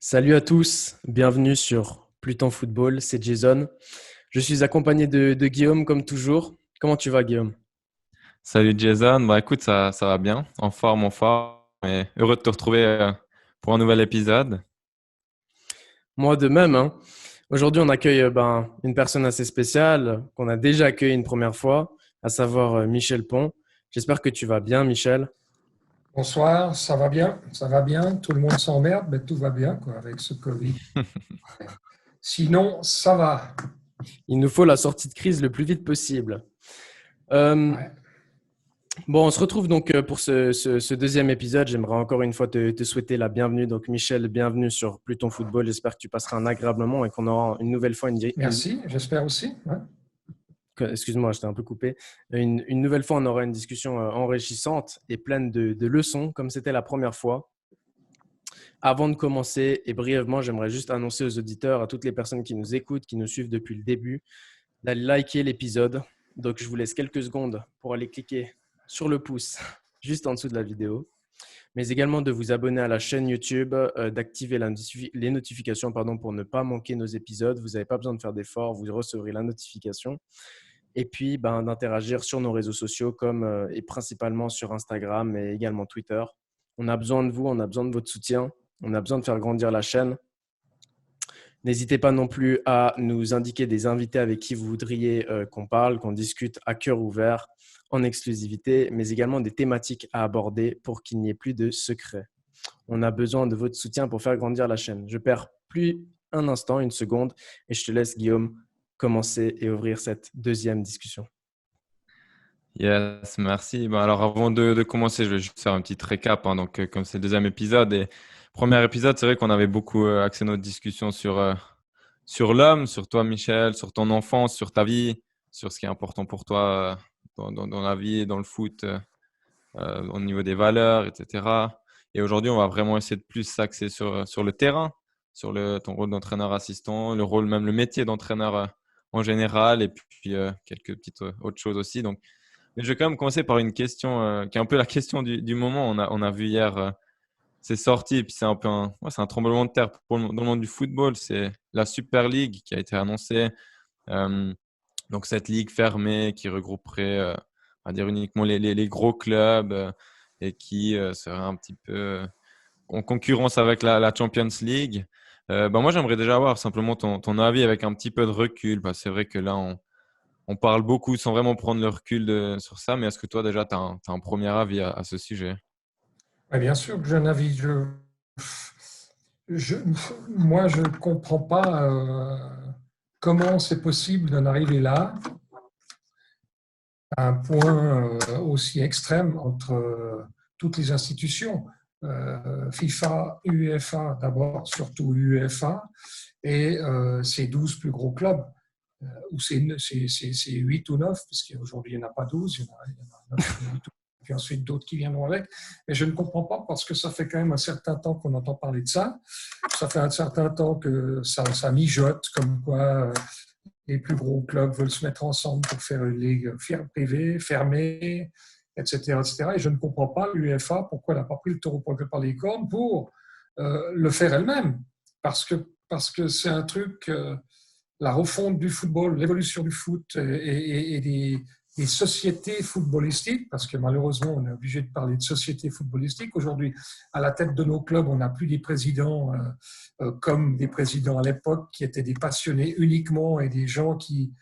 Salut à tous, bienvenue sur Pluton Football, c'est Jason. Je suis accompagné de Guillaume comme toujours. Comment tu vas Guillaume? Salut Jason, bah écoute, ça va bien, en forme, et heureux de te retrouver pour un nouvel épisode. Moi de même, hein. Aujourd'hui on accueille une personne assez spéciale qu'on a déjà accueillie une première fois, à savoir Michel Pont. J'espère que tu vas bien Michel. Bonsoir, ça va bien, tout le monde s'emmerde, mais tout va bien quoi, avec ce Covid. Sinon, ça va. Il nous faut la sortie de crise le plus vite possible. Euh, Ouais. Bon, on se retrouve donc pour ce deuxième épisode. J'aimerais encore une fois te souhaiter la bienvenue. Donc, Michel, bienvenue sur Pluton Football. J'espère que tu passeras un agréable moment et qu'on aura une nouvelle fois Merci, j'espère aussi. Ouais. excuse-moi, je t'ai un peu coupé. Une nouvelle fois, on aura une discussion enrichissante et pleine de leçons, comme c'était la première fois. Avant de commencer, et brièvement, j'aimerais juste annoncer aux auditeurs, à toutes les personnes qui nous écoutent, qui nous suivent depuis le début, d'aller liker l'épisode. Donc, je vous laisse quelques secondes pour aller cliquer sur le pouce juste en dessous de la vidéo, mais également de vous abonner à la chaîne YouTube, d'activer les notifications pour ne pas manquer nos épisodes. Vous n'avez pas besoin de faire d'efforts, vous recevrez la notification. Et puis, d'interagir sur nos réseaux sociaux et principalement sur Instagram et également Twitter. On a besoin de vous, on a besoin de votre soutien, on a besoin de faire grandir la chaîne. N'hésitez pas non plus à nous indiquer des invités avec qui vous voudriez qu'on parle, qu'on discute à cœur ouvert, en exclusivité, mais également des thématiques à aborder pour qu'il n'y ait plus de secrets. On a besoin de votre soutien pour faire grandir la chaîne. Je perds plus un instant, une seconde, et je te laisse, Guillaume, commencer et ouvrir cette deuxième discussion. Yes, merci. Bah, alors avant de commencer, je vais juste faire un petit récap, hein. Donc, comme c'est le deuxième épisode et premier épisode, c'est vrai qu'on avait beaucoup axé notre discussion sur l'homme, sur toi Michel, sur ton enfance, sur ta vie, sur ce qui est important pour toi dans la vie et dans le foot, au niveau des valeurs, etc. Et aujourd'hui, on va vraiment essayer de plus s'axer sur le terrain, ton rôle d'entraîneur assistant, le rôle, même le métier d'entraîneur en général, et puis quelques petites autres choses aussi. Donc, mais je vais quand même commencer par une question qui est un peu la question du moment. On a vu hier, c'est sorti, et puis c'est un peu ouais, c'est un tremblement de terre dans le monde du football. C'est la Super League qui a été annoncée. Euh, donc, cette ligue fermée qui regrouperait, on va dire, uniquement les gros clubs et qui serait un petit peu en concurrence avec la Champions League. Moi, j'aimerais déjà avoir simplement ton avis avec un petit peu de recul. C'est vrai que là, on parle beaucoup sans vraiment prendre le recul sur ça, mais est-ce que toi, déjà, tu as un premier avis à ce sujet? Ouais, bien sûr que j'ai un avis. Je, moi, je ne comprends pas comment c'est possible d'en arriver là, à un point aussi extrême entre toutes les institutions. FIFA, UEFA d'abord, surtout UEFA, et ces 12 plus gros clubs. Ou c'est 8 ou 9, puisqu'aujourd'hui il n'y en a pas 12, il y en a 9 ou 8, puis ensuite d'autres qui viendront avec. Mais je ne comprends pas parce que ça fait quand même un certain temps qu'on entend parler de ça. Ça fait un certain temps que ça mijote, comme quoi les plus gros clubs veulent se mettre ensemble pour faire une ligue privée, fermée, etc., etc. Et je ne comprends pas l'UEFA, pourquoi elle n'a pas pris le taureau par les cornes pour le faire elle-même. Parce que c'est un truc, la refonte du football, l'évolution du foot et des sociétés footballistiques, parce que malheureusement, on est obligé de parler de sociétés footballistiques. Aujourd'hui, à la tête de nos clubs, on n'a plus des présidents comme des présidents à l'époque, qui étaient des passionnés uniquement et des gens qui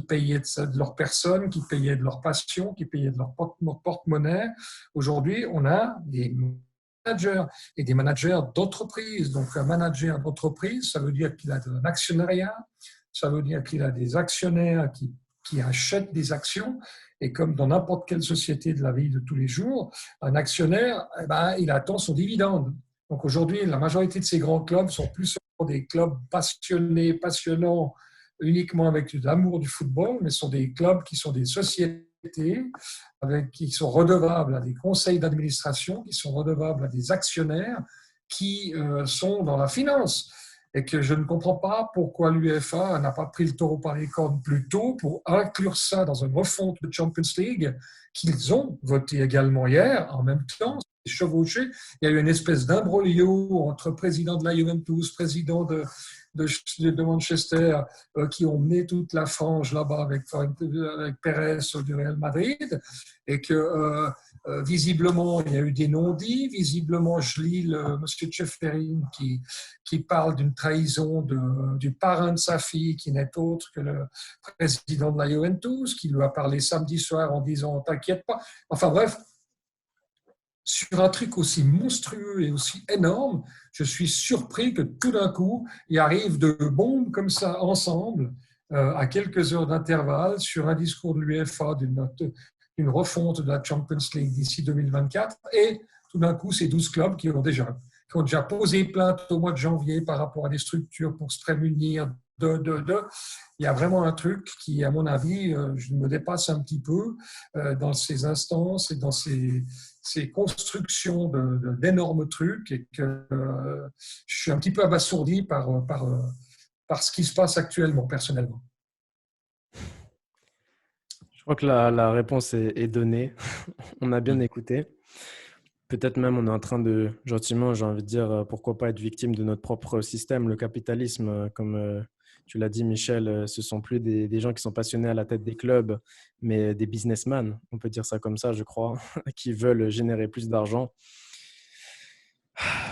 payaient de leur personne, qui payaient de leur passion, qui payaient de leur porte-monnaie. Aujourd'hui, on a des managers et des managers d'entreprise. Donc, un manager d'entreprise, ça veut dire qu'il a un actionnariat, ça veut dire qu'il a des actionnaires qui achètent des actions. Et comme dans n'importe quelle société de la vie de tous les jours, un actionnaire, il attend son dividende. Donc aujourd'hui, la majorité de ces grands clubs sont plus des clubs passionnés, passionnants, uniquement avec l'amour du football, mais sont des clubs qui sont des sociétés qui sont redevables à des conseils d'administration, qui sont redevables à des actionnaires qui sont dans la finance. Et que je ne comprends pas pourquoi l'UEFA n'a pas pris le taureau par les cornes plus tôt pour inclure ça dans une refonte de Champions League qu'ils ont voté également hier. En même temps, chevauché. Il y a eu une espèce d'imbroglio entre président de la Juventus, président de Manchester, qui ont mené toute la frange là-bas avec Pérez du Real Madrid, et que visiblement, il y a eu des non-dits. Visiblement, je lis M. Tcheferin qui parle d'une trahison du parrain de sa fille, qui n'est autre que le président de la Juventus, qui lui a parlé samedi soir en disant « t'inquiète pas ». Enfin bref, sur un truc aussi monstrueux et aussi énorme, je suis surpris que tout d'un coup, il arrive de bombes comme ça ensemble, à quelques heures d'intervalle, sur un discours de l'UEFA d'une refonte de la Champions League d'ici 2024. Et tout d'un coup, ces 12 clubs qui ont déjà posé plainte au mois de janvier par rapport à des structures pour se prémunir Il y a vraiment un truc qui, à mon avis, je me dépasse un petit peu dans ces instances et dans ces constructions d'énormes trucs, et que je suis un petit peu abasourdi par ce qui se passe actuellement, personnellement. Je crois que la réponse est donnée. On a bien écouté. Peut-être même on est en train de, gentiment, j'ai envie de dire, pourquoi pas être victime de notre propre système, le capitalisme. Comme tu l'as dit, Michel, ce ne sont plus des gens qui sont passionnés à la tête des clubs, mais des businessmen, on peut dire ça comme ça, je crois, qui veulent générer plus d'argent.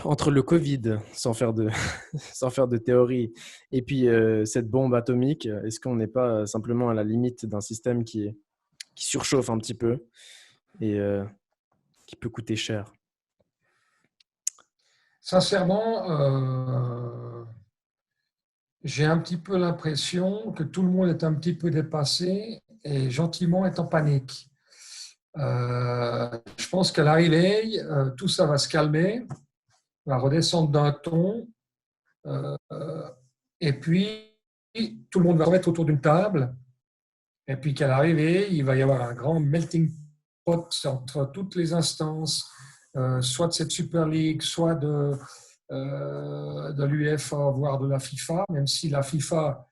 Entre le Covid, sans faire de théorie, et puis cette bombe atomique, est-ce qu'on n'est pas simplement à la limite d'un système qui surchauffe un petit peu et qui peut coûter cher? Sincèrement, j'ai un petit peu l'impression que tout le monde est un petit peu dépassé et gentiment est en panique. Je pense qu'à l'arrivée, tout ça va se calmer, va redescendre d'un ton, et puis tout le monde va remettre autour d'une table, et puis qu'à l'arrivée, il va y avoir un grand melting pot entre toutes les instances, soit de cette Super League, soit de l'UEFA, voire de la FIFA, même si la FIFA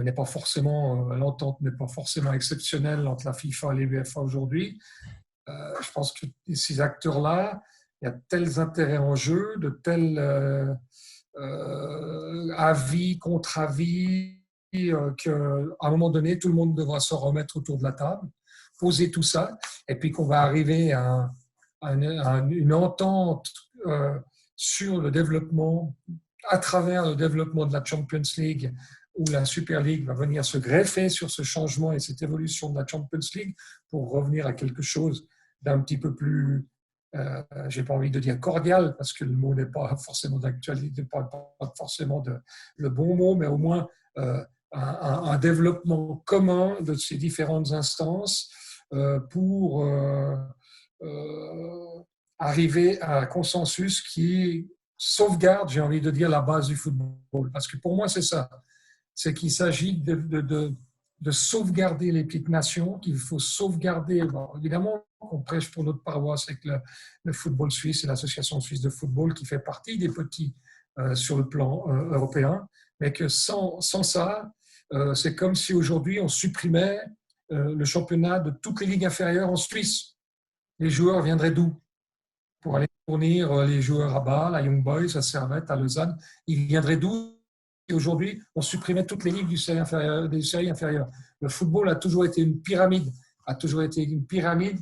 n'est pas forcément, l'entente n'est pas forcément exceptionnelle entre la FIFA et l'UEFA aujourd'hui. Je pense que ces acteurs-là, il y a tels intérêts en jeu, de tels avis, contre-avis, qu'à un moment donné, tout le monde devra se remettre autour de la table, poser tout ça, et puis qu'on va arriver à une entente sur le développement, à travers le développement de la Champions League, où la Super League va venir se greffer sur ce changement et cette évolution de la Champions League pour revenir à quelque chose d'un petit peu plus, j'ai pas envie de dire cordial, parce que le mot n'est pas forcément d'actualité, pas forcément le bon mot, mais au moins un développement commun de ces différentes instances pour arriver à un consensus qui sauvegarde, j'ai envie de dire, la base du football. Parce que pour moi, c'est ça. C'est qu'il s'agit de sauvegarder les petites nations, qu'il faut sauvegarder. Bon, évidemment, on prêche pour notre paroisse avec le football suisse et l'association suisse de football qui fait partie des petits sur le plan européen, mais que sans ça, c'est comme si aujourd'hui on supprimait le championnat de toutes les ligues inférieures en Suisse. Les joueurs viendraient d'où pour aller fournir les joueurs à Bâle, à Young Boys, à Servette, à Lausanne? Ils viendraient d'où? Et aujourd'hui, on supprimait toutes les ligues des séries inférieures. Le football a toujours été une pyramide,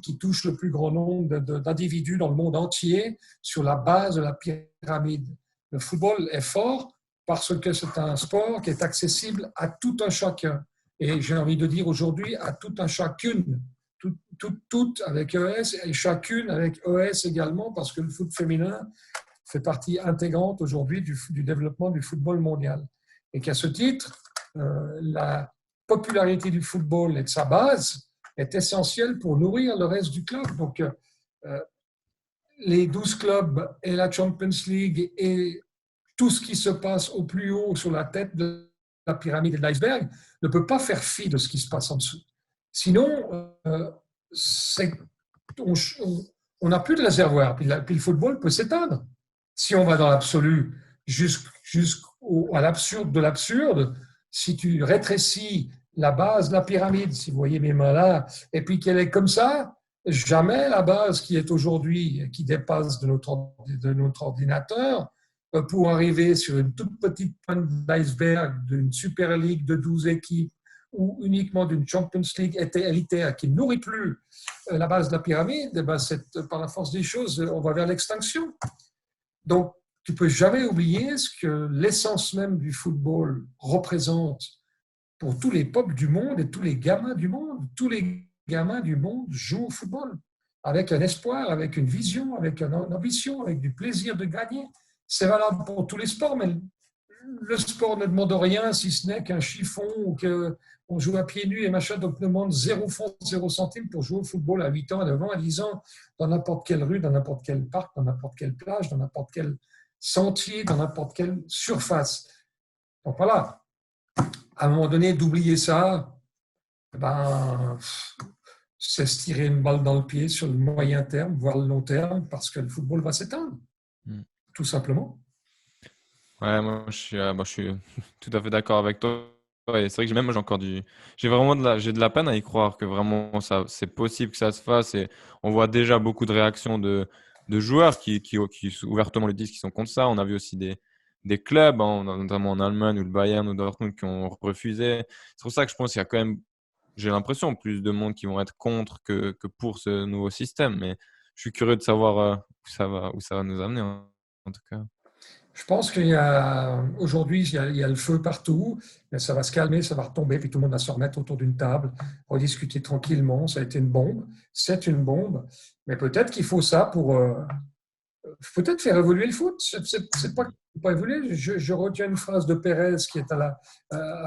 qui touche le plus grand nombre d'individus dans le monde entier sur la base de la pyramide. Le football est fort parce que c'est un sport qui est accessible à tout un chacun. Et j'ai envie de dire aujourd'hui à tout un chacune, toutes avec ES et chacune avec ES également, parce que le foot féminin fait partie intégrante aujourd'hui du développement du football mondial. Et qu'à ce titre, la popularité du football et de sa base est essentielle pour nourrir le reste du club. Donc, les 12 clubs et la Champions League et tout ce qui se passe au plus haut sur la tête de la pyramide et de l'iceberg ne peut pas faire fi de ce qui se passe en dessous. Sinon, on n'a plus de réservoir, puis le football peut s'éteindre. Si on va dans l'absolu, jusqu'à l'absurde de l'absurde, si tu rétrécis la base de la pyramide, si vous voyez mes mains là, et puis qu'elle est comme ça, jamais la base qui est aujourd'hui, qui dépasse de notre ordinateur, pour arriver sur une toute petite pointe d'iceberg d'une Super League de 12 équipes ou uniquement d'une Champions League élitaire qui ne nourrit plus la base de la pyramide, eh ben par la force des choses, on va vers l'extinction. Donc, tu ne peux jamais oublier ce que l'essence même du football représente pour tous les peuples du monde et tous les gamins du monde. Tous les gamins du monde jouent au football avec un espoir, avec une vision, avec une ambition, avec du plaisir de gagner. C'est valable pour tous les sports, mais le sport ne demande rien si ce n'est qu'un chiffon ou qu'on joue à pieds nus et machin, donc demande 0 francs, 0 centimes pour jouer au football à 8 ans, à 9 ans, à 10 ans, dans n'importe quelle rue, dans n'importe quel parc, dans n'importe quelle plage, dans n'importe quel sentier, dans n'importe quelle surface. Donc voilà, à un moment donné, d'oublier ça, ben, c'est se tirer une balle dans le pied sur le moyen terme, voire le long terme, parce que le football va s'éteindre, tout simplement. Ouais, moi je suis tout à fait d'accord avec toi. Et c'est vrai que même moi j'ai de la peine à y croire que vraiment c'est possible que ça se fasse. Et on voit déjà beaucoup de réactions de joueurs qui ouvertement le disent, qui sont contre ça. On a vu aussi des clubs, hein, notamment en Allemagne ou le Bayern ou Dortmund, qui ont refusé. C'est pour ça que je pense qu'il y a quand même, j'ai l'impression, plus de monde qui vont être contre que pour ce nouveau système. Mais je suis curieux de savoir où ça va nous amener, en tout cas. Je pense aujourd'hui, il y a le feu partout, mais ça va se calmer, ça va retomber, puis tout le monde va se remettre autour d'une table, rediscuter tranquillement. Ça a été une bombe, c'est une bombe, mais peut-être qu'il faut ça pour peut-être faire évoluer le foot. C'est pas évoluer. Je retiens une phrase de Pérez qui est à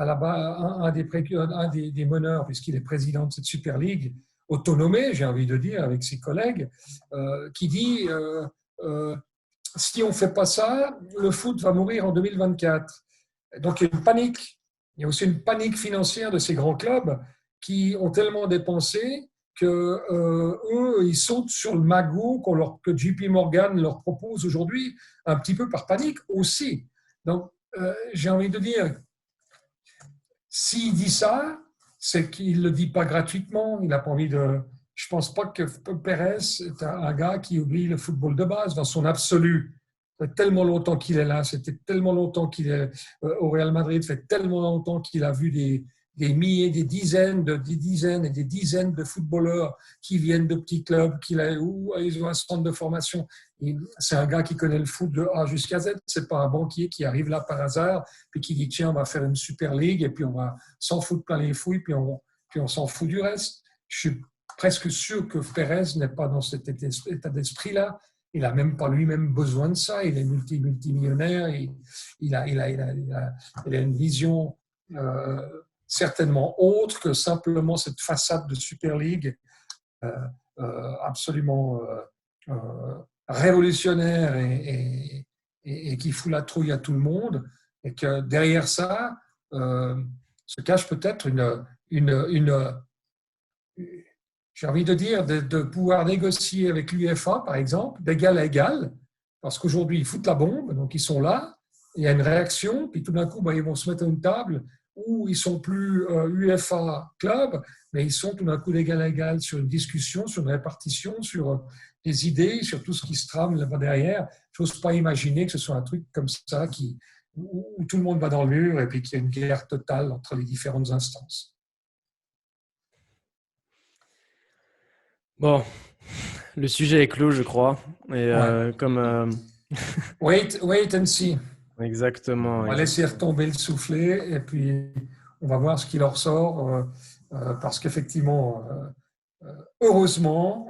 la base un des meneurs, puisqu'il est président de cette Super League, autonomé, j'ai envie de dire, avec ses collègues, qui dit si on ne fait pas ça, le foot va mourir en 2024. Donc il y a une panique. Il y a aussi une panique financière de ces grands clubs qui ont tellement dépensé que eux, ils sautent sur le magot que JP Morgan leur propose aujourd'hui, un petit peu par panique aussi. Donc, j'ai envie de dire, s'il dit ça, c'est qu'il ne le dit pas gratuitement. Il n'a pas envie de. Je ne pense pas que Pérez est un gars qui oublie le football de base dans son absolu. Ça fait tellement longtemps qu'il est là, c'était tellement longtemps qu'il est au Real Madrid, ça fait tellement longtemps qu'il a vu des milliers, des dizaines et des dizaines de footballeurs qui viennent de petits clubs, où ils ont un centre de formation. C'est un gars qui connaît le foot de A jusqu'à Z. C'est pas un banquier qui arrive là par hasard puis qui dit tiens, on va faire une Super League et puis on va s'en foutre plein les fouilles puis on s'en fout du reste. Je suis presque sûr que Pérez n'est pas dans cet état d'esprit-là. Il n'a même pas lui-même besoin de ça. Il est multimillionnaire. Il a une vision certainement autre que simplement cette façade de Super League absolument révolutionnaire et qui fout la trouille à tout le monde. Et que derrière ça se cache peut-être j'ai envie de dire, de pouvoir négocier avec l'UEFA, par exemple, d'égal à égal, parce qu'aujourd'hui, ils foutent la bombe, donc ils sont là, il y a une réaction, puis tout d'un coup, ils vont se mettre à une table où ils ne sont plus UEFA club, mais ils sont tout d'un coup d'égal à égal sur une discussion, sur une répartition, sur des idées, sur tout ce qui se trame là-bas derrière. Je n'ose pas imaginer que ce soit un truc comme ça où tout le monde va dans le mur et puis qu'il y a une guerre totale entre les différentes instances. Bon, le sujet est clos, je crois. Et comme Wait and see. exactement. On va laisser retomber le soufflet et puis on va voir ce qui leur sort parce qu'effectivement, heureusement,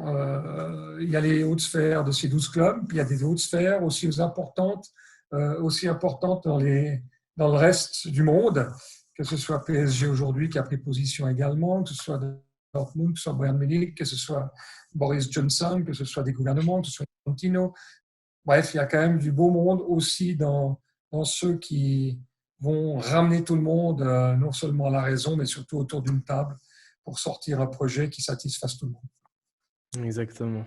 il y a les hautes sphères de ces 12 clubs, puis il y a des hautes sphères aussi importantes dans le reste du monde, que ce soit PSG aujourd'hui qui a pris position également, que ce soit Dortmund, que ce soit Bayern Munich, que ce soit Boris Johnson, que ce soit des gouvernements, que ce soit Infantino. Bref, il y a quand même du beau monde aussi dans ceux qui vont ramener tout le monde, non seulement à la raison, mais surtout autour d'une table pour sortir un projet qui satisfasse tout le monde. Exactement.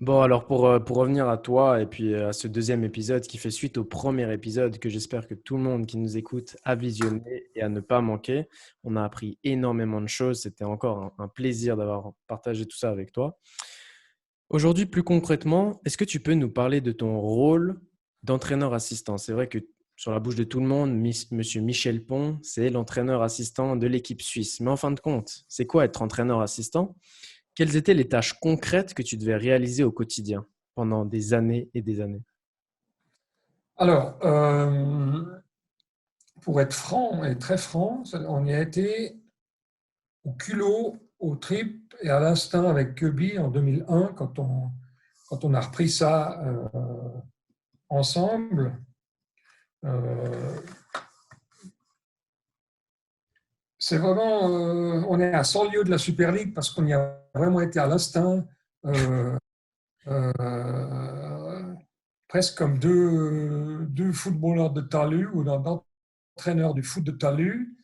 Bon, alors pour revenir à toi et puis à ce deuxième épisode qui fait suite au premier épisode que j'espère que tout le monde qui nous écoute a visionné et à ne pas manquer. On a appris énormément de choses. C'était encore un plaisir d'avoir partagé tout ça avec toi. Aujourd'hui, plus concrètement, est-ce que tu peux nous parler de ton rôle d'entraîneur assistant? C'est vrai que sur la bouche de tout le monde, Monsieur Michel Pon, c'est l'entraîneur assistant de l'équipe suisse. Mais en fin de compte, c'est quoi être entraîneur assistant? Quelles étaient les tâches concrètes que tu devais réaliser au quotidien pendant des années et des années? Alors, pour être franc et très franc, on y a été au culot, au trip et à l'instinct avec Kirby en 2001 quand on a repris ça ensemble. C'est vraiment, on est à 100 lieues de la Super League parce qu'on y a vraiment été à l'instinct, presque comme deux footballeurs de talus ou d'un entraîneur du foot de talus,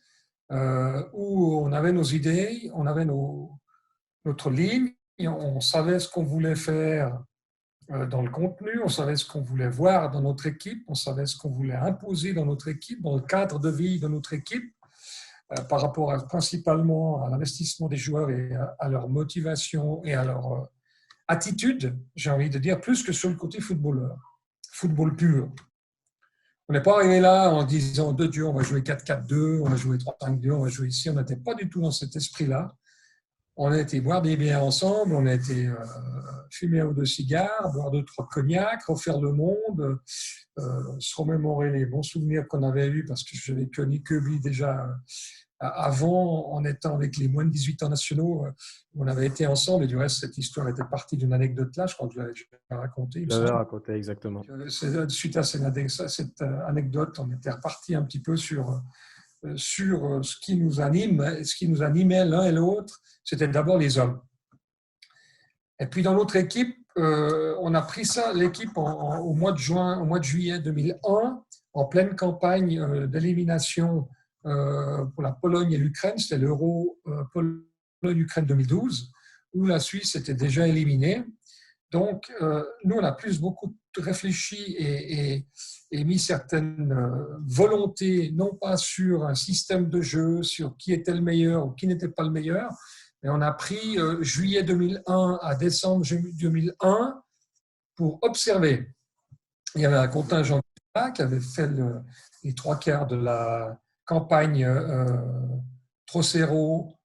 où on avait nos idées, on avait notre ligne, on savait ce qu'on voulait faire dans le contenu, on savait ce qu'on voulait voir dans notre équipe, on savait ce qu'on voulait imposer dans notre équipe, dans le cadre de vie de notre équipe, par rapport principalement à l'investissement des joueurs et à leur motivation et à leur attitude, j'ai envie de dire, plus que sur le côté footballeur, football pur. On n'est pas arrivé là en disant de Dieu, on va jouer 4-4-2, on va jouer 3-5-2, on va jouer ici. On n'était pas du tout dans cet esprit-là. On a été boire des bières ensemble, on a été fumer un ou deux cigares, boire deux, trois cognacs, refaire le monde, se remémorer les bons souvenirs qu'on avait eus parce que j'avais connu Kirby déjà avant, en étant avec les moins de 18 ans nationaux. On avait été ensemble et du reste, cette histoire était partie d'une anecdote là, je crois que je l'avais racontée. Je l'avais raconté, exactement. Suite à cette anecdote, on était reparti un petit peu sur ce qui nous anime, ce qui nous animait l'un et l'autre, c'était d'abord les hommes. Et puis dans notre équipe, on a pris ça, l'équipe au mois de juillet 2001, en pleine campagne d'élimination pour la Pologne et l'Ukraine, c'était l'Euro Pologne-Ukraine 2012, où la Suisse était déjà éliminée. Donc, nous, on a beaucoup réfléchi et mis certaines volontés, non pas sur un système de jeu, sur qui était le meilleur ou qui n'était pas le meilleur, mais on a pris juillet 2001 à décembre 2001 pour observer. Il y avait un contingent qui avait fait les trois quarts de la campagne Trocero,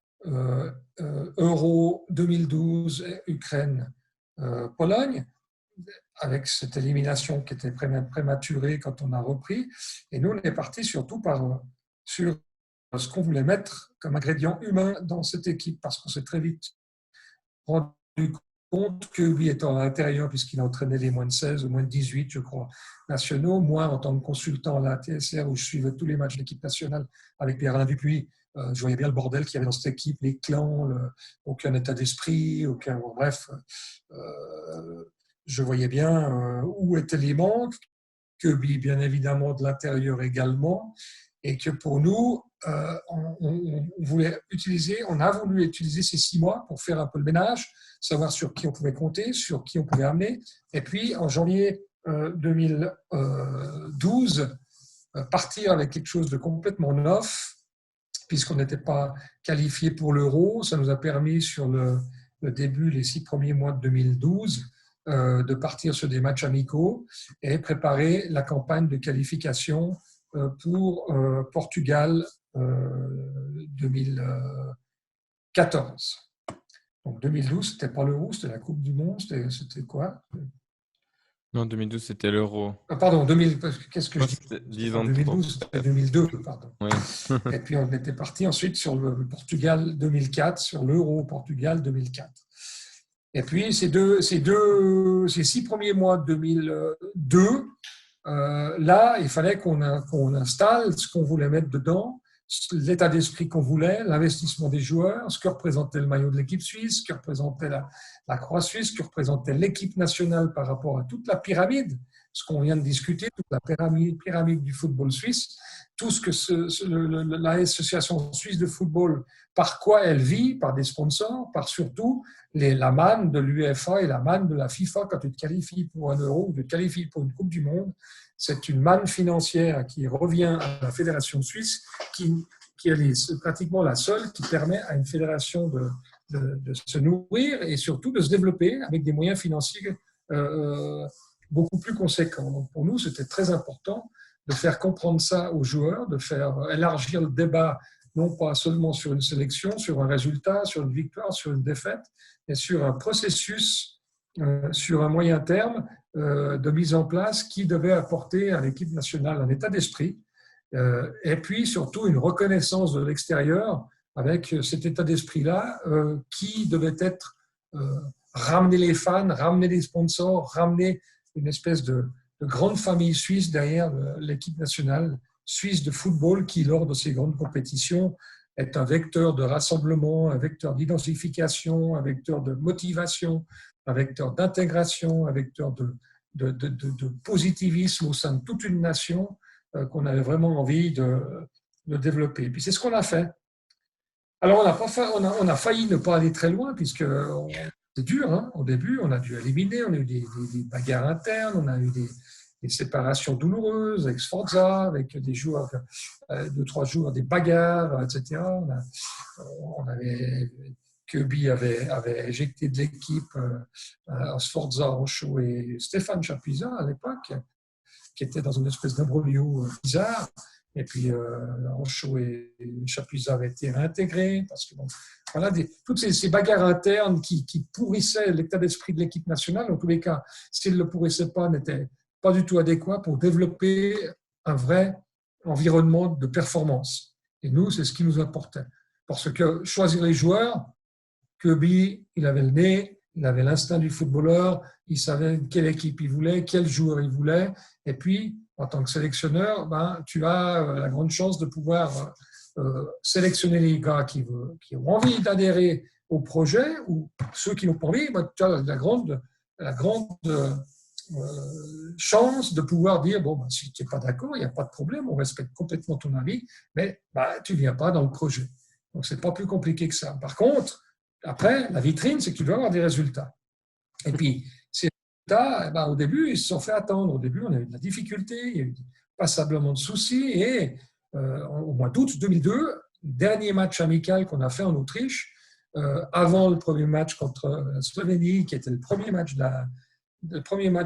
Euro 2012, Ukraine, Pologne, avec cette élimination qui était prématurée quand on a repris. Et nous, on est parti surtout sur ce qu'on voulait mettre comme ingrédient humain dans cette équipe, parce qu'on s'est très vite rendu compte que lui étant à l'intérieur, puisqu'il a entraîné les moins de 16 ou moins de 18, je crois, nationaux, moi en tant que consultant à la TSR, où je suivais tous les matchs de l'équipe nationale avec Pierre-Alain Dupuis, je voyais bien le bordel qu'il y avait dans cette équipe, les clans, aucun état d'esprit, bref, je voyais bien où étaient les manques, que bien évidemment de l'intérieur également, et que pour nous, on a voulu utiliser ces 6 mois pour faire un peu le ménage, savoir sur qui on pouvait compter, sur qui on pouvait amener, et puis en janvier 2012, partir avec quelque chose de complètement neuf, puisqu'on n'était pas qualifié pour l'Euro. Ça nous a permis sur le début, les 6 premiers mois de 2012, de partir sur des matchs amicaux et préparer la campagne de qualification pour Portugal 2014. Donc 2012, c'était pas l'Euro, c'était la Coupe du Monde, c'était quoi? Non, 2012, c'était l'Euro. Pardon, 2000, qu'est-ce que je dis? 10 ans 2012, c'était 2002, pardon. Oui. Et puis on était parti ensuite sur le Portugal 2004, sur l'Euro Portugal 2004. Et puis ces 6 premiers mois de 2002, là, il fallait qu'on installe ce qu'on voulait mettre dedans, l'état d'esprit qu'on voulait, l'investissement des joueurs, ce que représentait le maillot de l'équipe suisse, ce que représentait la croix suisse, ce que représentait l'équipe nationale par rapport à toute la pyramide, ce qu'on vient de discuter, toute la pyramide du football suisse, tout ce que l'association suisse de football, par quoi elle vit, par des sponsors, par surtout la manne de l'UEFA et la manne de la FIFA quand tu te qualifies pour un euro ou tu te qualifies pour une Coupe du Monde. C'est une manne financière qui revient à la fédération suisse, qui est pratiquement la seule qui permet à une fédération de se nourrir et surtout de se développer avec des moyens financiers beaucoup plus conséquents. Donc pour nous, c'était très important de faire comprendre ça aux joueurs, de faire élargir le débat, non pas seulement sur une sélection, sur un résultat, sur une victoire, sur une défaite, mais sur un processus, sur un moyen terme de mise en place qui devait apporter à l'équipe nationale un état d'esprit et puis surtout une reconnaissance de l'extérieur avec cet état d'esprit-là qui devait être ramener les fans, ramener les sponsors, ramener une espèce de grande famille suisse derrière l'équipe nationale suisse de football qui, lors de ces grandes compétitions, est un vecteur de rassemblement, un vecteur d'identification, un vecteur de motivation, un vecteur d'intégration, un vecteur de positivisme au sein de toute une nation qu'on avait vraiment envie de développer. Et puis c'est ce qu'on a fait. Alors on a failli ne pas aller très loin puisque c'est dur. Hein. Au début, on a dû éliminer, on a eu des bagarres internes, on a eu des séparations douloureuses avec Sforza, avec des joueurs, 2-3 joueurs, des bagarres, etc. Kirby avait éjecté de l'équipe Sforza, Ancho et Stéphane Chapuisat à l'époque, qui était dans une espèce d'imbroglio bizarre. Et puis, Ancho et Chapuisat avaient été réintégrés. Parce que, bon, voilà, toutes ces bagarres internes qui pourrissaient l'état d'esprit de l'équipe nationale, en tous les cas, s'ils ne le pourrissaient pas, n'étaient pas du tout adéquats pour développer un vrai environnement de performance. Et nous, c'est ce qui nous importait. Parce que choisir les joueurs, Kirby, il avait le nez, il avait l'instinct du footballeur, il savait quelle équipe il voulait, quel joueur il voulait. Et puis, en tant que sélectionneur, tu as la grande chance de pouvoir sélectionner les gars qui ont envie d'adhérer au projet ou ceux qui n'ont pas envie. Tu as la grande chance de pouvoir dire, bon, si tu n'es pas d'accord, il n'y a pas de problème, on respecte complètement ton avis, mais tu ne viens pas dans le projet. Donc, ce n'est pas plus compliqué que ça. Par contre, après, la vitrine, c'est que tu dois avoir des résultats. Et puis, ces résultats, au début, ils se sont fait attendre. Au début, on a eu de la difficulté, il y a eu passablement de soucis. Et au mois d'août 2002, le dernier match amical qu'on a fait en Autriche, avant le premier match contre la Slovénie, qui était le premier match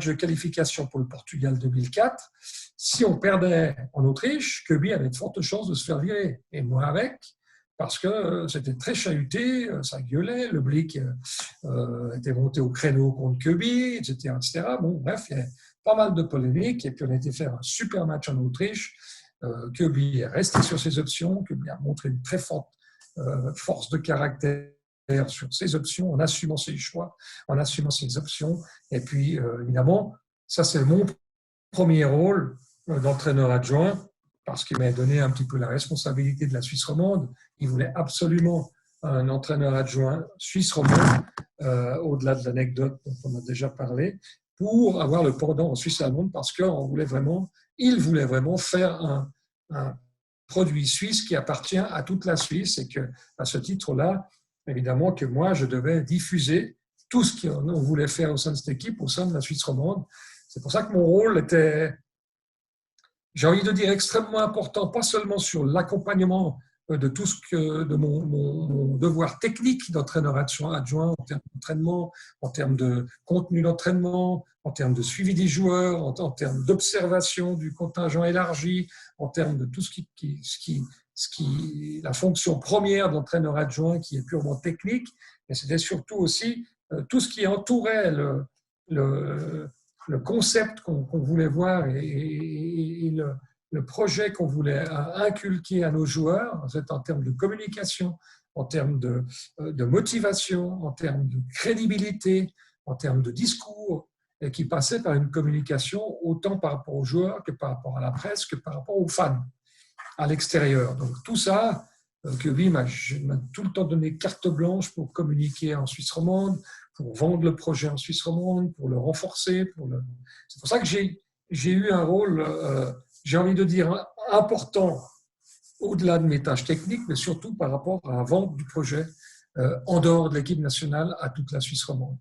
de qualification pour le Portugal 2004, si on perdait en Autriche, Kirby avait de fortes chances de se faire virer. Et moi avec, parce que c'était très chahuté, ça gueulait, le Blick était monté au créneau contre Kirby, etc., etc. Bon, bref, il y a pas mal de polémiques, et puis on a été faire un super match en Autriche. Kirby est resté sur ses options, Kirby a montré une très forte force de caractère sur ses options, en assumant ses choix, en assumant ses options. Et puis, évidemment, ça c'est mon premier rôle d'entraîneur adjoint, parce qu'il m'a donné un petit peu la responsabilité de la Suisse romande. Il voulait absolument un entraîneur adjoint suisse romande, au-delà de l'anecdote dont on a déjà parlé, pour avoir le pendant en Suisse allemande, parce qu'il voulait vraiment faire un produit suisse qui appartient à toute la Suisse, et qu'à ce titre-là, évidemment que moi, je devais diffuser tout ce qu'on voulait faire au sein de cette équipe, au sein de la Suisse romande. C'est pour ça que mon rôle était, j'ai envie de dire, extrêmement important, pas seulement sur l'accompagnement de tout de mon devoir technique d'entraîneur adjoint en termes d'entraînement, en termes de contenu d'entraînement, en termes de suivi des joueurs, en termes d'observation du contingent élargi, en termes de tout la fonction première d'entraîneur adjoint qui est purement technique, mais c'était surtout aussi tout ce qui entourait le concept qu'on voulait voir et le projet qu'on voulait inculquer à nos joueurs, en termes de communication, en termes de motivation, en termes de crédibilité, en termes de discours, et qui passait par une communication autant par rapport aux joueurs que par rapport à la presse, que par rapport aux fans à l'extérieur. Donc tout ça, Kirby m'a tout le temps donné carte blanche pour communiquer en Suisse romande, pour vendre le projet en Suisse romande, pour le renforcer. C'est pour ça que j'ai j'ai eu un rôle, j'ai envie de dire, important au-delà de mes tâches techniques, mais surtout par rapport à la vente du projet en dehors de l'équipe nationale à toute la Suisse romande.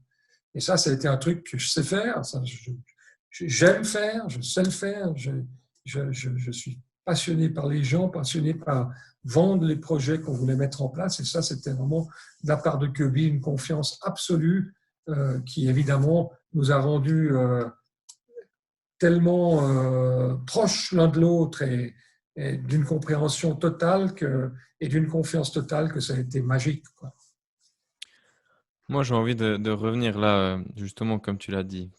Et ça a été un truc que je sais faire, j'aime faire, je sais le faire, je suis passionné par les gens, passionné par vendre les projets qu'on voulait mettre en place. Et ça, c'était vraiment de la part de Kirby une confiance absolue qui, évidemment, nous a rendus tellement proches l'un de l'autre et d'une compréhension totale et d'une confiance totale que ça a été magique, quoi. Moi, j'ai envie de revenir là, justement, comme tu l'as dit.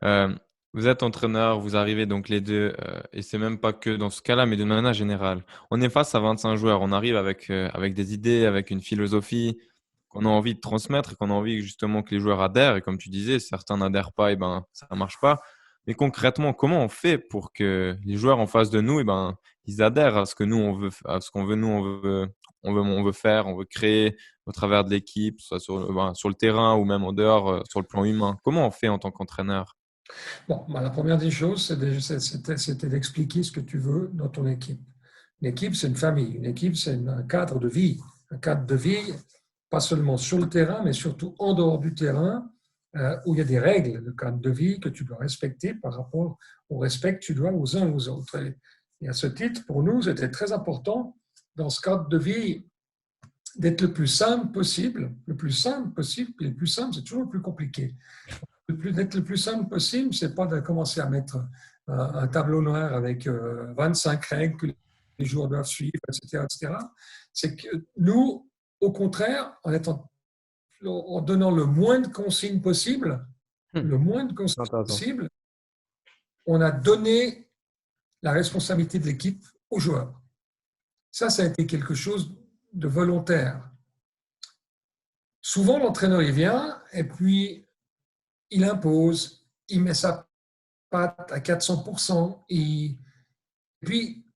Euh, Vous êtes entraîneur, vous arrivez donc les deux, et c'est même pas que dans ce cas-là, mais de manière générale. On est face à 25 joueurs, on arrive avec des idées, avec une philosophie qu'on a envie de transmettre et qu'on a envie justement que les joueurs adhèrent. Et comme tu disais, certains n'adhèrent pas, et ben ça marche pas. Mais concrètement, comment on fait pour que les joueurs en face de nous, et ben ils adhèrent à ce que nous on veut, à ce qu'on veut, nous on veut faire, on veut créer au travers de l'équipe, soit sur le terrain ou même en dehors, sur le plan humain. Comment on fait en tant qu'entraîneur? Bon, bah, la première des choses, c'était d'expliquer ce que tu veux dans ton équipe. Une équipe, c'est une famille. Une équipe, c'est un cadre de vie. Un cadre de vie, pas seulement sur le terrain, mais surtout en dehors du terrain, où il y a des règles de cadre de vie que tu dois respecter par rapport au respect que tu dois aux uns aux autres. Et à ce titre, pour nous, c'était très important, dans ce cadre de vie, d'être le plus simple possible. Le plus simple possible, et le plus simple, c'est toujours le plus compliqué. D'être le plus simple possible, c'est pas de commencer à mettre un tableau noir avec 25 règles que les joueurs doivent suivre, etc., etc. C'est que nous, au contraire, en donnant le moins de consignes possible, le moins de consignes possible, on a donné la responsabilité de l'équipe aux joueurs. Ça a été quelque chose de volontaire. Souvent, l'entraîneur, il vient et puis il impose, il met sa patte à 400%, et puis